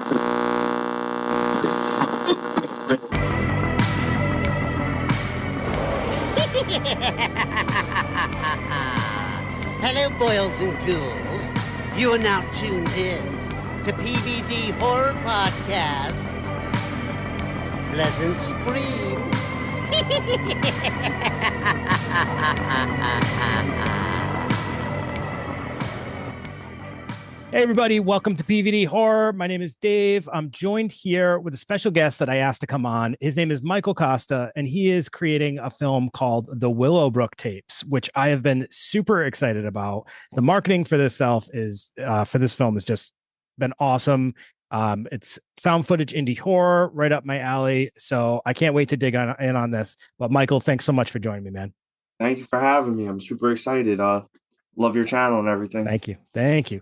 Hello, boils and ghouls. You are now tuned in to PVD Horror Podcast. Pleasant screams. Hey everybody, welcome to PVD Horror. My name is Dave. I'm joined here with a special guest that I asked to come on. His name is Michael Costa, and he is creating a film called The Willowbrook Tapes, which I have been super excited about. The marketing for this film has just been awesome. It's found footage indie horror right up my alley, so I can't wait to dig in on this. But Michael, thanks so much for joining me, man. Thank you for having me. I'm super excited. Love your channel and everything. Thank you.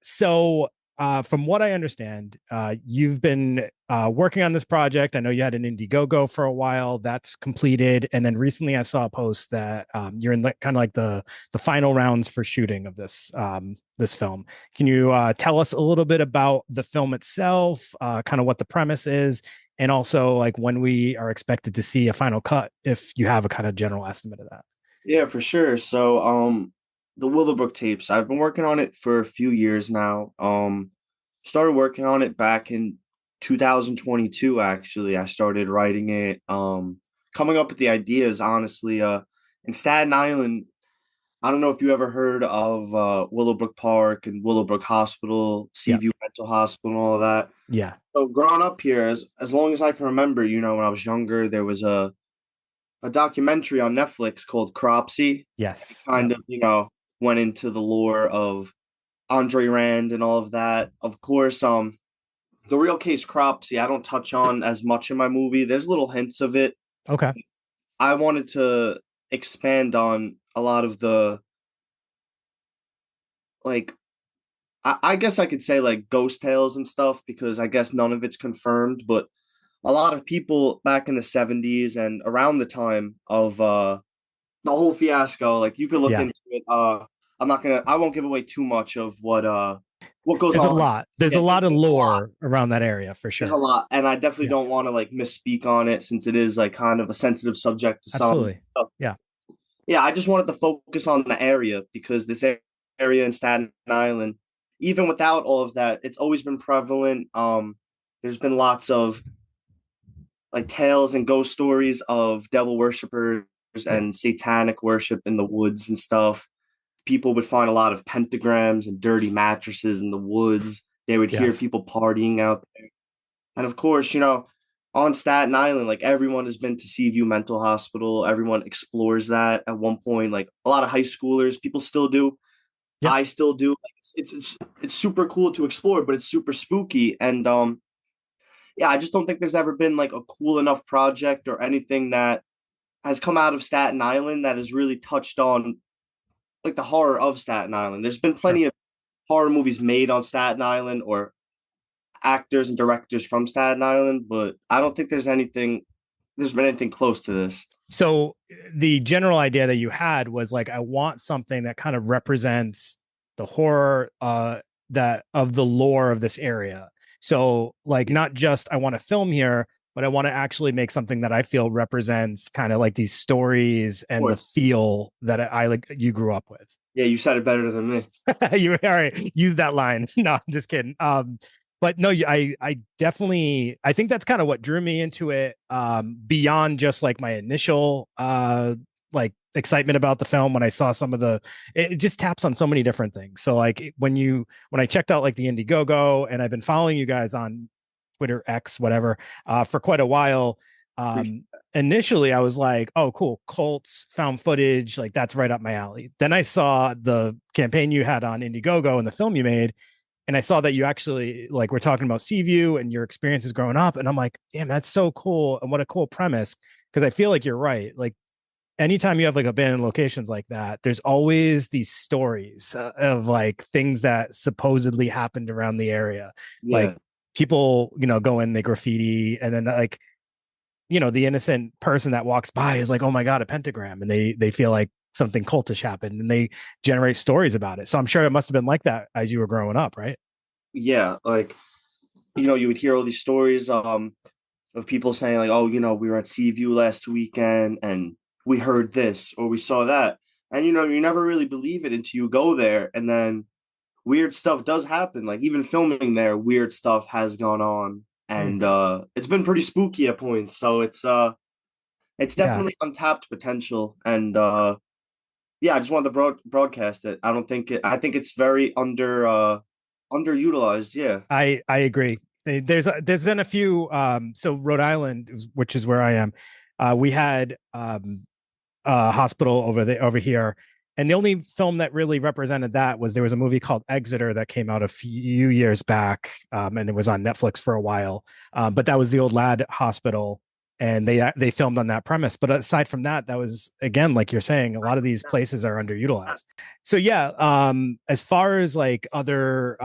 So from what I understand, you've been working on this project. I know you had an Indiegogo for a while. That's completed. And then recently I saw a post that you're in kind of like the final rounds for shooting of this film. Can you tell us a little bit about the film itself, kind of what the premise is, and also like when we are expected to see a final cut, if you have a kind of general estimate of that? Yeah, for sure. So the Willowbrook Tapes, I've been working on it for a few years now. Started working on it back in 2022, actually. I started writing it, coming up with the ideas, honestly. In Staten Island, I don't know if you ever heard of Willowbrook Park and Willowbrook Hospital, Seaview Mental Hospital, and all of that. Yeah. So growing up here, as long as I can remember, when I was younger, there was a documentary on Netflix called Cropsy. Yes. Kind of, went into the lore of Andre Rand and all of that. Of course, the real case Cropsy, I don't touch on as much in my movie. There's little hints of it. Okay. I wanted to expand on a lot of the, like, I guess I could say like ghost tales and stuff, because I guess none of it's confirmed, but a lot of people back in the 70s and around the time of the whole fiasco, like you could look into it. I won't give away too much of what goes on. There's a lot of lore around that area, for sure. There's a lot, and I definitely don't want to like misspeak on it, since it is like kind of a sensitive subject to some. Absolutely. Yeah, I just wanted to focus on the area, because this area in Staten Island, even without all of that, it's always been prevalent. There's been lots of like tales and ghost stories of devil worshippers and satanic worship in the woods and stuff. People would find a lot of pentagrams and dirty mattresses in the woods. They would hear people partying out there. And of course, on Staten Island, like everyone has been to Seaview Mental Hospital. Everyone explores that at one point. Like a lot of high schoolers, people still do. Yep. I still do. Like, it's super cool to explore, but it's super spooky. And I just don't think there's ever been like a cool enough project or anything that has come out of Staten Island that has really touched on like the horror of Staten Island. There's been plenty of horror movies made on Staten Island, or actors and directors from Staten Island, but I don't think there's been anything close to this. So the general idea that you had was like, I want something that kind of represents the horror that of the lore of this area. So like, not just I want to film here, but I want to actually make something that I feel represents kind of like these stories and the feel that I like you grew up with. Yeah, you said it better than me. You all right? Use that line. No, I'm just kidding. But no, I definitely, I think that's kind of what drew me into it. Beyond just like my initial like excitement about the film, when I saw it just taps on so many different things. So like when I checked out like the Indiegogo, and I've been following you guys on Twitter, X, whatever, for quite a while. Initially I was like, oh, cool. Cults, found footage. Like that's right up my alley. Then I saw the campaign you had on Indiegogo and the film you made. And I saw that you actually like, we're talking about Seaview and your experiences growing up. And I'm like, damn, that's so cool. And what a cool premise. Cause I feel like you're right. Like anytime you have like abandoned locations like that, there's always these stories of like things that supposedly happened around the area. Yeah. Like people, go in, they graffiti, and then like, the innocent person that walks by is like, oh my God, a pentagram. And they feel like something cultish happened, and they generate stories about it. So I'm sure it must've been like that as you were growing up, right? Yeah. Like you would hear all these stories of people saying like, oh, we were at Seaview last weekend and we heard this or we saw that. And you never really believe it until you go there, and then weird stuff does happen. Like even filming there, weird stuff has gone on. And it's been pretty spooky at points. So it's Yeah, definitely untapped potential. And yeah, I just wanted to broadcast it. I think it's very underutilized. Yeah. I agree. There's been a few. So Rhode Island, which is where I am, we had a hospital over here, and the only film that really represented that was there was a movie called Exeter that came out a few years back, and it was on Netflix for a while. But that was the old lad hospital, and they filmed on that premise. But aside from that, that was again, like you're saying, a lot of these places are underutilized. So yeah, as far as like other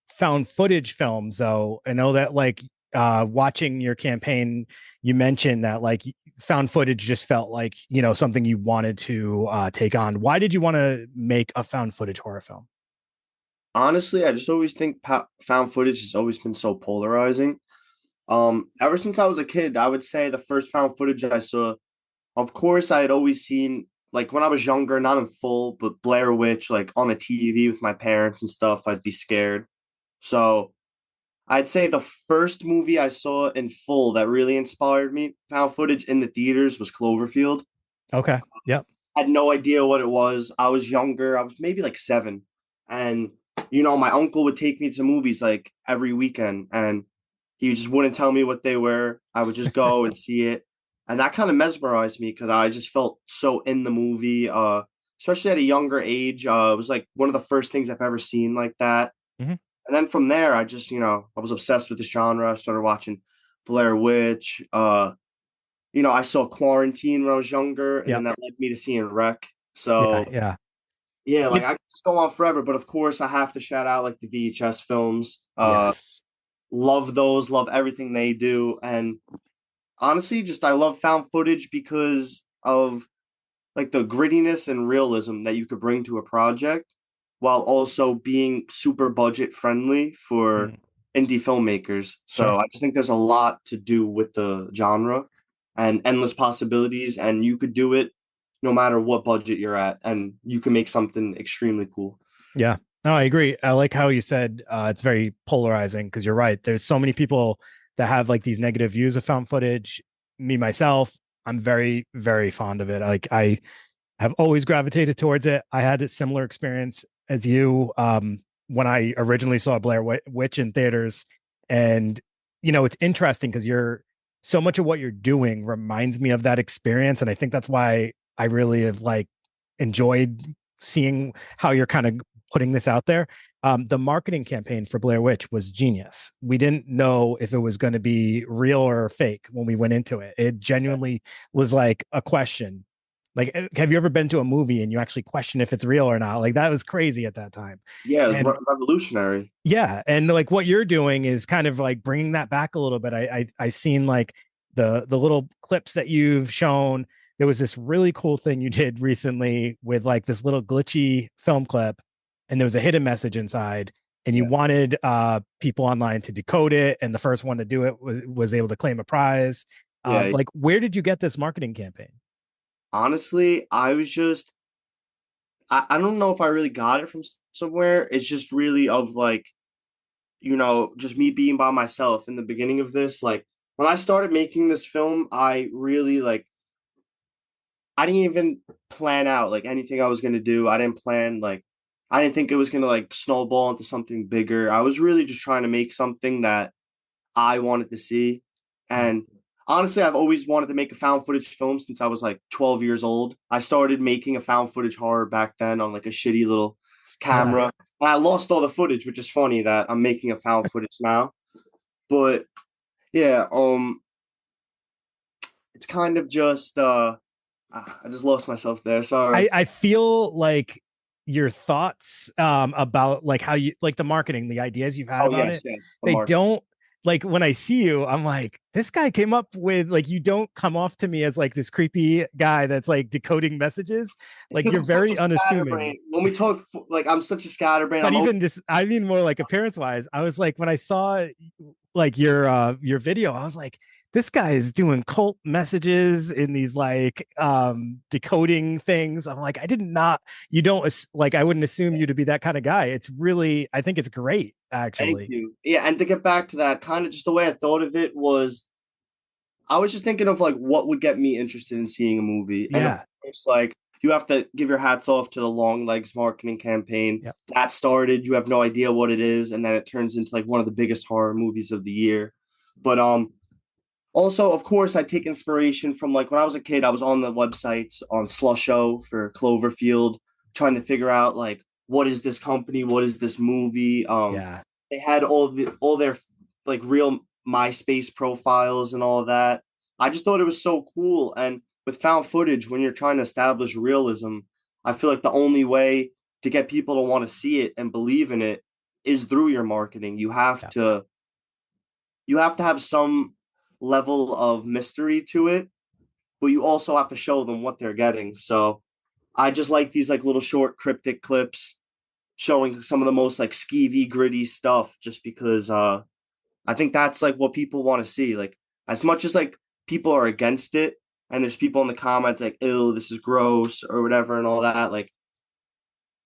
found footage films, though, I know that like watching your campaign, you mentioned that like found footage just felt like something you wanted to take on. Why did you want to make a found footage horror film? Honestly, I just always think found footage has always been so polarizing. Ever since I was a kid, I would say the first found footage I saw, of course, I had always seen, like when I was younger, not in full, but Blair Witch, like on the TV with my parents and stuff. I'd be scared. So I'd say the first movie I saw in full that really inspired me, found footage in the theaters, was Cloverfield. Okay. Yep. I had no idea what it was. I was younger. I was maybe like 7. And, my uncle would take me to movies like every weekend, and he just wouldn't tell me what they were. I would just go and see it. And that kind of mesmerized me because I just felt so in the movie, especially at a younger age. It was like one of the first things I've ever seen like that. Hmm. And then from there, I just, I was obsessed with this genre. I started watching Blair Witch. I saw Quarantine when I was younger, and then Yep. that led me to seeing Wreck. Yeah. So Yeah. yeah, like It, I could just go on forever, but of course I have to shout out like the VHS films. yes. Love those, love everything they do. And honestly, just I love found footage because of like the grittiness and realism that you could bring to a project while also being super budget friendly for Mm, indie filmmakers. sure. So I just think there's a lot to do with the genre and endless possibilities, and you could do it no matter what budget you're at, and you can make something extremely cool. Yeah. No, I agree. I like how you said it's very polarizing because you're right. There's so many people that have like these negative views of found footage. Me myself, I'm very, very fond of it. Like I have always gravitated towards it. I had a similar experience as you when I originally saw Blair Witch in theaters, and it's interesting because you're so much of what you're doing reminds me of that experience, and I think that's why I really have like enjoyed seeing how you're kind of putting this out there. The marketing campaign for Blair Witch was genius. We didn't know if it was going to be real or fake when we went into it. It genuinely was like a question. Like, have you ever been to a movie and you actually question if it's real or not? Like, that was crazy at that time. Yeah, it was And revolutionary. yeah, and like what you're doing is kind of like bringing that back a little bit. I seen like the little clips that you've shown. There was this really cool thing you did recently with like this little glitchy film clip, and there was a hidden message inside, and you Yeah. wanted people online to decode it, and the first one to do it was able to claim a prize. Yeah. Like, where did you get this marketing campaign? Honestly, I don't know if I really got it from somewhere. It's just really of like, just me being by myself in the beginning of this. Like when I started making this film, I really like I didn't even plan out like anything I was gonna do. I didn't think it was gonna like snowball into something bigger. I was really just trying to make something that I wanted to see. Mm. And honestly, I've always wanted to make a found footage film since I was like 12 years old. I started making a found footage horror back then on like a shitty little Yeah. camera. And I lost all the footage, which is funny that I'm making a found footage now. But yeah, it's kind of just I just lost myself there. Sorry. I feel like your thoughts about like how you like the marketing, the ideas you've had Oh about yes, it, yes. The they market. don't like when I see you, I'm like, this guy came up with like, you don't come off to me as like this creepy guy that's like decoding messages. It's Like because you're I'm such very a unassuming. scatterbrain. When we talk, like I'm such a scatterbrain. But I'm always even just, I mean more like appearance wise, I was like, when I saw like your video, I was like, this guy is doing cult messages in these like decoding things. I'm like, I did not, you don't like, I wouldn't assume you to be that kind of guy. It's really, I think it's great thank actually. you. Yeah, and to get back to that, kind of just the way I thought of it was I was just thinking of like what would get me interested in seeing a movie. And of Yeah. course, like you have to give your hats off to the Long Legs marketing campaign. Yep. That started, you have no idea what it is, and then it turns into like one of the biggest horror movies of the year. But also, of course, I take inspiration from like when I was a kid, I was on the websites on Slusho for Cloverfield, trying to figure out like what is this company, what is this movie. Yeah. They had all their like real MySpace profiles and all of that. I just thought it was so cool. And with found footage, when you're trying to establish realism, I feel like the only way to get people to want to see it and believe in it is through your marketing. Yeah. You have to have some level of mystery to it, but you also have to show them what they're getting. So I just like these like little short cryptic clips showing some of the most like skeevy, gritty stuff just because I think that's like what people want to see. Like as much as like people are against it and there's people in the comments like, ew, this is gross or whatever and all that, like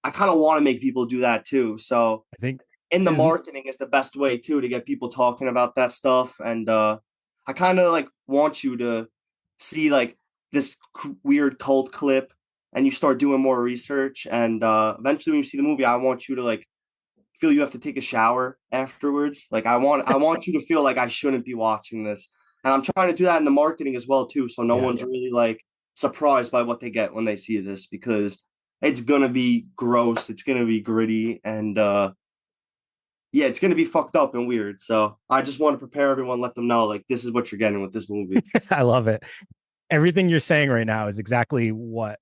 I kind of want to make people do that too. So I think in the is marketing is the best way too to get people talking about that stuff. And I kind of like want you to see like this weird cult clip and you start doing more research and eventually when you see the movie I want you to like feel you have to take a shower afterwards. Like I want you to feel like I shouldn't be watching this. And I'm trying to do that in the marketing as well too so no yeah. one's really like surprised by what they get when they see this because it's going to be gross, it's going to be gritty and yeah, it's gonna be fucked up and weird. So I just want to prepare everyone, let them know like this is what you're getting with this movie. I love it. Everything you're saying right now is exactly what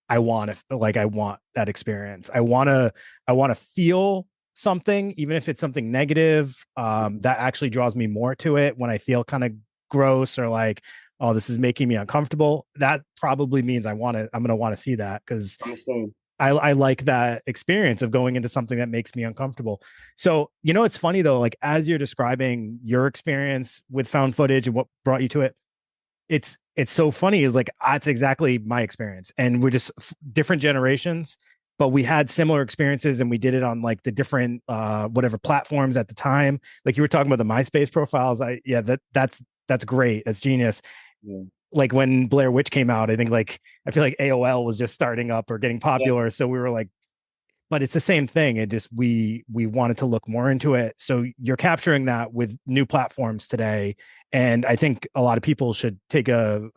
I want. If like I want that experience, I want to feel something, even if it's something negative. That actually draws me more to it when I feel kind of gross or like, oh, this is making me uncomfortable. That probably means I'm gonna want to see that because I'm the same. I like that experience of going into something that makes me uncomfortable. So, you know, it's funny though, like as you're describing your experience with found footage and what brought you to it, it's so funny is like that's exactly my experience and we're just different generations but we had similar experiences and we did it on like the different whatever platforms at the time like you were talking about the MySpace profiles that's great, that's genius. Yeah. Like when Blair Witch came out, I think like I feel like AOL was just starting up or getting popular, so we were like, but it's the same thing. It just we wanted to look more into it. So you're capturing that with new platforms today, and I think a lot of people should take a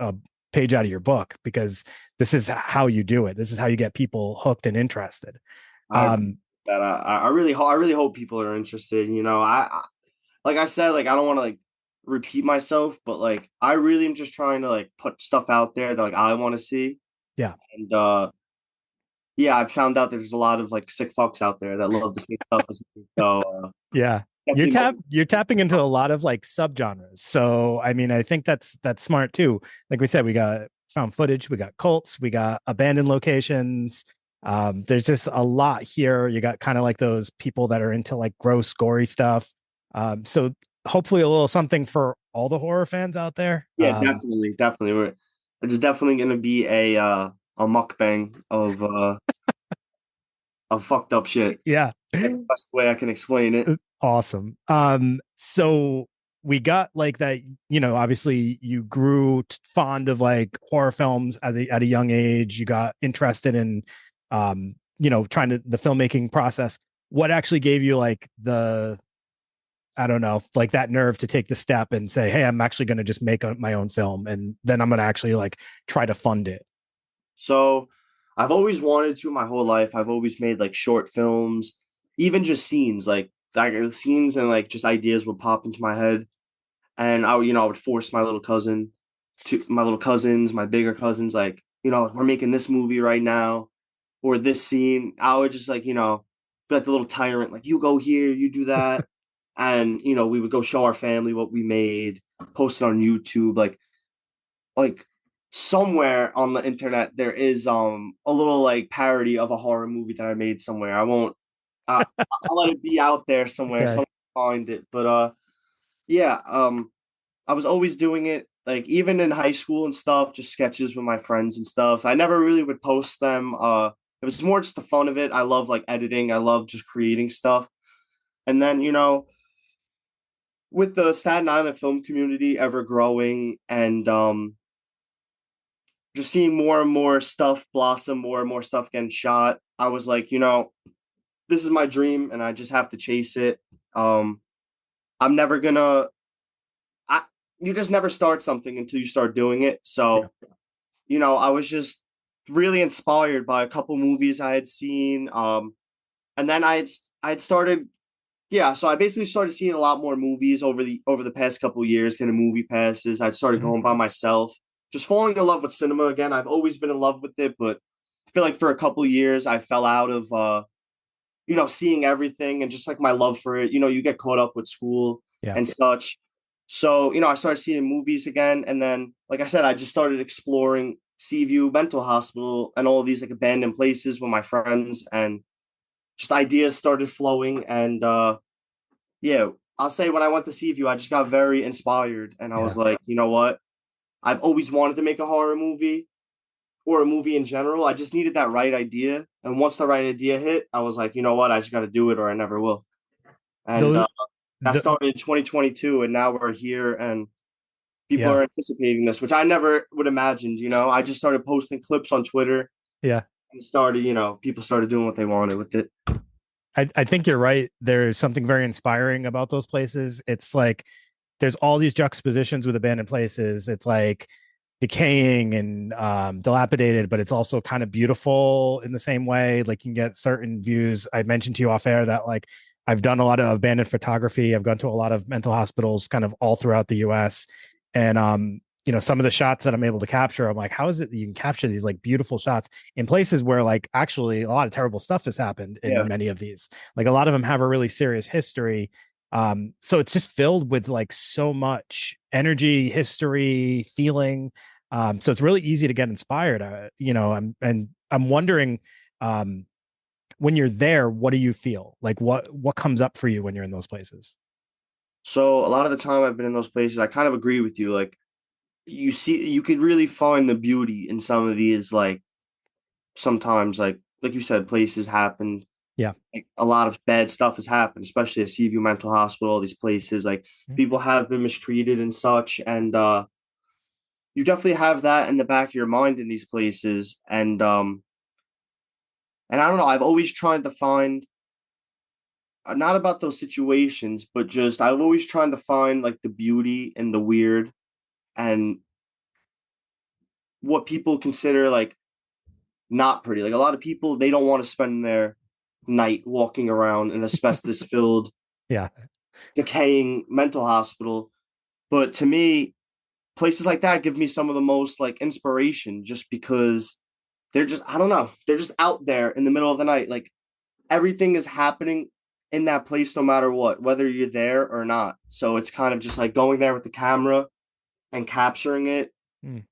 page out of your book because this is how you do it. This is how you get people hooked and interested. I that I really hope people are interested. You know, I like I said, like I don't want to like repeat myself, but like I really am just trying to like put stuff out there that like I want to see. Yeah. And yeah, I've found out there's a lot of like sick fucks out there that love the same stuff as me. So Yeah. You're tapping into a lot of like subgenres. So I mean, I think that's smart too. Like we said, we got found footage, we got cults, we got abandoned locations. There's just a lot here. You got kind of like those people that are into like gross, gory stuff. So hopefully a little something for all the horror fans out there. yeah, definitely. It's definitely going to be a mukbang of fucked up shit. Yeah. That's the best way I can explain it. Awesome. So we got like that, you know, obviously you grew fond of like horror films at a young age. You got interested in you know, trying to the filmmaking process. What actually gave you like the I don't know, like that nerve to take the step and say, hey, I'm actually going to just make my own film and then I'm going to actually like try to fund it. So I've always wanted to my whole life. I've always made like short films, even just scenes, like scenes and like just ideas would pop into my head. And I would force my little cousins, my bigger cousins, like, like, we're making this movie right now or this scene. I would just like, be like the little tyrant, like you go here, you do that. And, we would go show our family what we made. posted on YouTube, like somewhere on the internet there is a little like parody of a horror movie that I made somewhere. I won't I, I'll let it be out there somewhere. Okay. Someone find it. But yeah, I was always doing it, like even in high school and stuff, just sketches with my friends and stuff. I never really would post them. It was more just the fun of it. I love like editing. I love just creating stuff. And then, with the Staten Island film community ever growing and just seeing more and more stuff blossom, more and more stuff getting shot, I was like, this is my dream and I just have to chase it. I'm never gonna I you just never start something until you start doing it. So, I was just really inspired by a couple movies I had seen. And then I had started, yeah, so I basically started seeing a lot more movies over the past couple of years, getting movie passes. I started Mhm. going by myself, just falling in love with cinema again. I've always been in love with it, but I feel like for a couple of years I fell out of seeing everything and just like my love for it. You get caught up with school Yeah. and such. So, I started seeing movies again. And then, like I said, I just started exploring Seaview Mental Hospital and all of these like abandoned places with my friends, and just ideas started flowing. And yeah, I'll say when I went to Seaview, I just got very inspired. And I Yeah. was like, you know what? I've always wanted to make a horror movie or a movie in general. I just needed that right idea. And once the right idea hit, I was like, you know what? I just got to do it or I never will. And Those, that the, started in 2022. And now we're here and people yeah. are anticipating this, which I never would imagined. I just started posting clips on Twitter Yeah. and started, people started doing what they wanted with it. I think you're right. There's something very inspiring about those places. It's like there's all these juxtapositions with abandoned places. It's like decaying and dilapidated, but it's also kind of beautiful in the same way. Like you can get certain views. I mentioned to you off air that like I've done a lot of abandoned photography. I've gone to a lot of mental hospitals kind of all throughout the US. And some of the shots that I'm able to capture, I'm like, how is it that you can capture these like beautiful shots in places where like actually a lot of terrible stuff has happened in Yeah. many of these? Like a lot of them have a really serious history. So it's just filled with like so much energy, history, feeling. So it's really easy to get inspired. I'm wondering, when you're there, what do you feel? Like what comes up for you when you're in those places? So a lot of the time I've been in those places, I kind of agree with you. Like you could really find the beauty in some of these, like sometimes like you said, places happen. Yeah. Like a lot of bad stuff has happened, especially at Seaview Mental Hospital, these places. Like people have been mistreated and such. And you definitely have that in the back of your mind in these places. And I don't know, I've always tried to find not about those situations, but just I've always tried to find like the beauty and the weird and what people consider like not pretty. Like a lot of people, they don't want to spend their night walking around an asbestos filled, Yeah. decaying mental hospital. But to me, places like that give me some of the most like inspiration just because they're just, I don't know, they're just out there in the middle of the night. Like everything is happening in that place no matter what, whether you're there or not. So it's kind of just like going there with the camera and capturing it. Mm.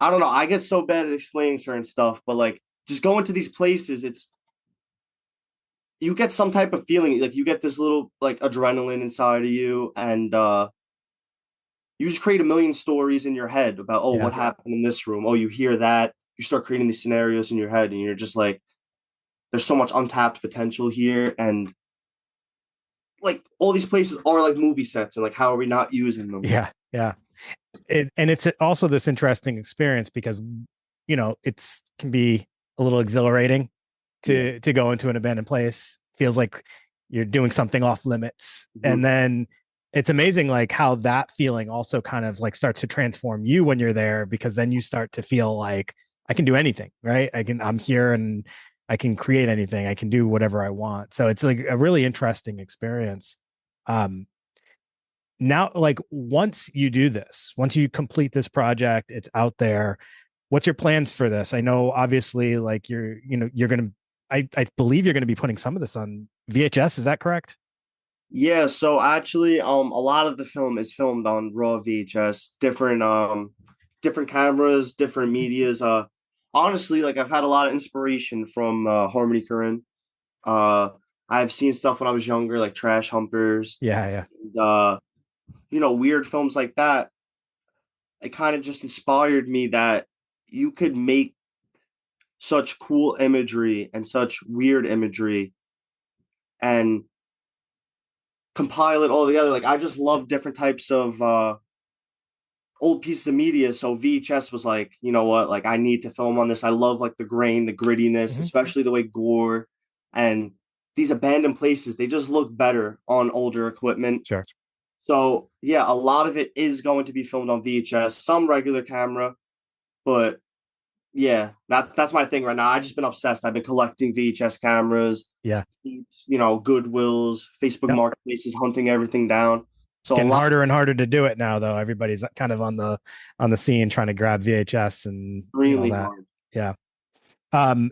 I don't know. I get so bad at explaining certain stuff, but like just going to these places, it's you get some type of feeling, like you get this little like adrenaline inside of you, and you just create a million stories in your head about, oh, Yeah. what happened in this room? Oh, you hear that, you start creating these scenarios in your head, and you're just like, there's so much untapped potential here, and like all these places are like movie sets, and like how are we not using them? Yeah. Yeah. And it's also this interesting experience because it's can be a little exhilarating Yeah. to go into an abandoned place. Feels like you're doing something off limits. Mhm. And then it's amazing like how that feeling also kind of like starts to transform you when you're there, because then you start to feel like I can do anything, right? I'm here and I can create anything. I can do whatever I want. So it's like a really interesting experience. Um, Now, like once you do this, once you complete this project, it's out there. What's your plans for this? I know obviously like you're gonna I believe you're gonna be putting some of this on VHS. Is that correct? Yeah, so actually, a lot of the film is filmed on raw VHS, different cameras, different medias. Honestly, like I've had a lot of inspiration from Harmony Korine. Uh, I've seen stuff when I was younger, like Trash Humpers, Yeah, yeah. and, weird films like that. It kind of just inspired me that you could make such cool imagery and such weird imagery and compile it all together. Like I just love different types of old pieces of media. So VHS was like, you know what, like I need to film on this. I love like the grain, the grittiness, Hmm. especially the way gore and these abandoned places, they just look better on older equipment. Sure. So yeah, a lot of it is going to be filmed on VHS, some regular camera, but yeah, that's my thing right now. I've just been obsessed. I've been collecting VHS cameras, Yeah. Goodwills, Facebook Yep. marketplaces, hunting everything down. It's So a getting lot harder and harder to do it now, though. Everybody's kind of on the scene trying to grab VHS and extremely that. hard. Yeah. Um,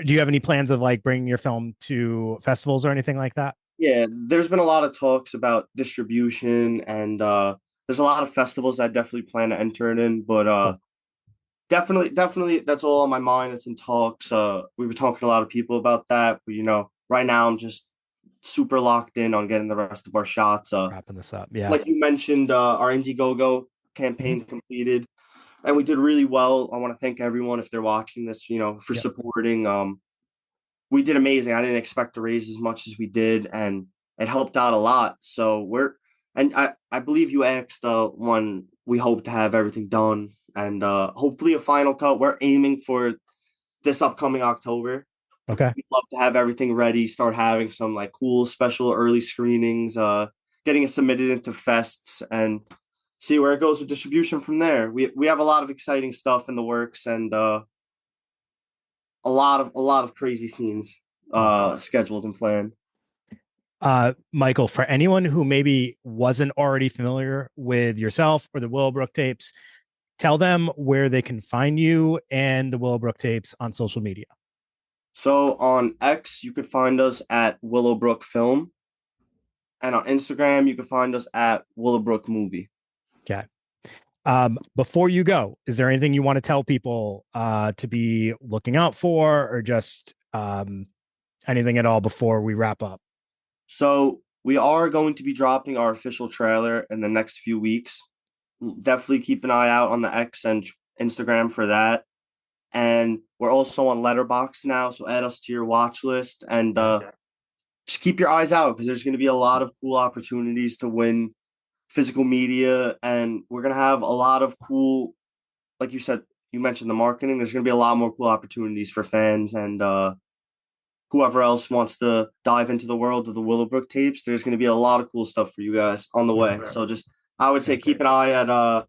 do you have any plans of like bringing your film to festivals or anything like that? Yeah, there's been a lot of talks about distribution and there's a lot of festivals I definitely plan to enter it in, but Cool. definitely that's all on my mind. It's in talks. We were talking to a lot of people about that, but right now I'm just super locked in on getting the rest of our shots. Wrapping this up. Yeah. Like you mentioned, our Indiegogo Mhm. campaign completed and we did really well. I want to thank everyone if they're watching this, for Yep. supporting. We did amazing. I didn't expect to raise as much as we did, and it helped out a lot. So and I believe you asked when we hope to have everything done, and hopefully a final cut. We're aiming for this upcoming October. Okay. We'd love to have everything ready, start having some like cool special early screenings, getting it submitted into fests, and see where it goes with distribution from there. We have a lot of exciting stuff in the works, and a lot of crazy scenes Awesome. scheduled and planned. Michael, for anyone who maybe wasn't already familiar with yourself or the Willowbrook tapes, tell them where they can find you and the Willowbrook tapes on social media. So on X, you could find us at Willowbrook Film, and on Instagram, you can find us at Willowbrook Movie. Okay. Before you go, is there anything you want to tell people to be looking out for, or just anything at all before we wrap up? So we are going to be dropping our official trailer in the next few weeks. Definitely keep an eye out on the X and Instagram for that. And we're also on Letterboxd now, so add us to your watch list and just keep your eyes out because there's going to be a lot of cool opportunities to win physical media, and we're going to have a lot of cool, like you said, you mentioned the marketing. There's going to be a lot more cool opportunities for fans and whoever else wants to dive into the world of the Willowbrook tapes. There's going to be a lot of cool stuff for you guys on the way. So just I would say keep an eye on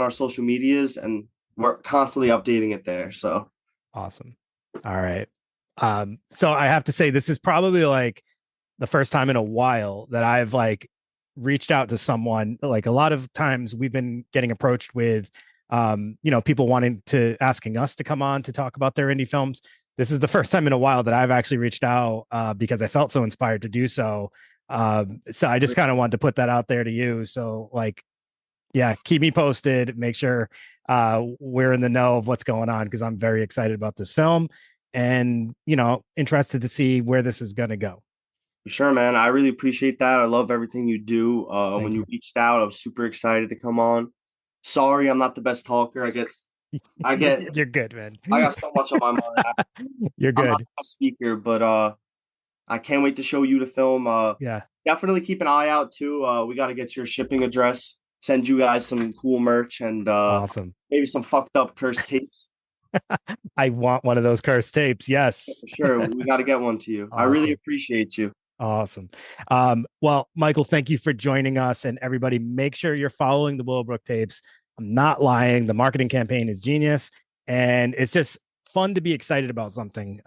our social medias, and we're constantly updating it there. So Awesome. All right. So I have to say, this is probably like the first time in a while that I've like reached out to someone. Like a lot of times we've been getting approached with people wanting to asking us to come on to talk about their indie films. This is the first time in a while that I've actually reached out because I felt so inspired to do so. So I just kind of wanted to put that out there to you. So like, yeah, keep me posted. Make sure we're in the know of what's going on because I'm very excited about this film and interested to see where this is going to go. sure, man, I really appreciate that. I love everything you do. When Thank you you. reached out, I was super excited to come on. Sorry, I'm not the best talker. I get, You're good, man. I got so much on my mind. You're I'm not good. a speaker, but I can't wait to show you the film. Yeah. Definitely keep an eye out too. We got to get your shipping address. Send you guys some cool merch and Awesome. maybe some fucked up cursed tapes. I want one of those cursed tapes. Yes. For sure, we got to get one to you. I really Awesome. appreciate you. Awesome. Well, Michael, thank you for joining us. And everybody, make sure you're following the Willowbrook tapes. I'm not lying. The marketing campaign is genius. And it's just fun to be excited about something.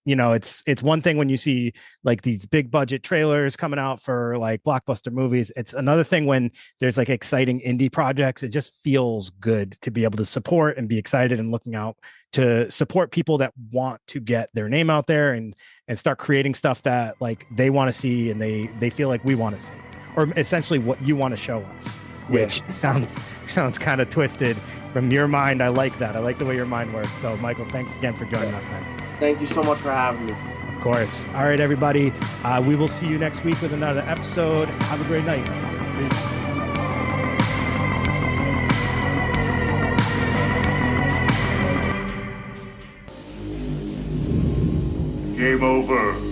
you know, it's one thing when you see like these big budget trailers coming out for like blockbuster movies. It's another thing when there's like exciting indie projects. It just feels good to be able to support and be excited and looking out to support people that want to get their name out there and start creating stuff that like they want to see and they feel like we want to see, or essentially what you want to show us, which sounds kind of twisted from your mind. I like that. I like the way your mind works. So Michael, thanks again for joining us, man. Thank you so much for having me. Of course. All right, everybody. We will see you next week with another episode. Have a great night. Peace. Game over.